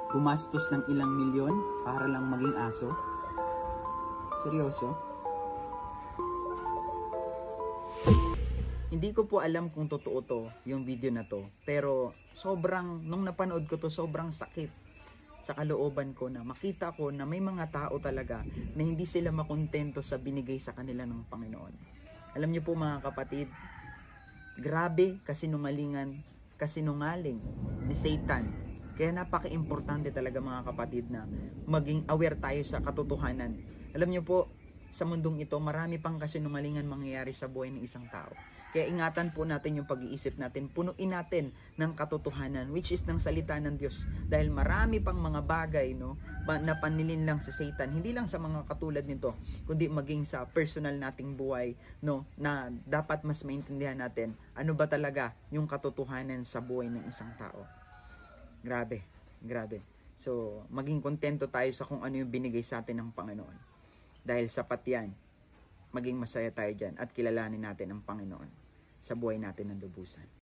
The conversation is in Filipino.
Gumastos ng ilang milyon para lang maging aso? Seryoso? Hindi ko po alam kung totoo to, yung video na to. Pero nung napanood ko to, sobrang sakit sa kalooban ko na makita ko na may mga tao talaga na hindi sila makontento sa binigay sa kanila ng Panginoon. Alam niyo po mga kapatid, grabe kasinungaling ni Satan. Kaya napaka-importante talaga mga kapatid na maging aware tayo sa katotohanan. Alam niyo po, sa mundong ito, marami pang kasinungalingan mangyayari sa buhay ng isang tao. Kaya ingatan po natin yung pag-iisip natin, punuin natin ng katotohanan, which is ng salita ng Diyos. Dahil marami pang mga bagay na panilin lang sa Satan, hindi lang sa mga katulad nito, kundi maging sa personal nating buhay, na dapat mas maintindihan natin ano ba talaga yung katotohanan sa buhay ng isang tao. Grabe. So, maging kontento tayo sa kung ano yung binigay sa atin ng Panginoon. Dahil sapat yan, maging masaya tayo dyan at kilalanin natin ang Panginoon sa buhay natin ng lubusan.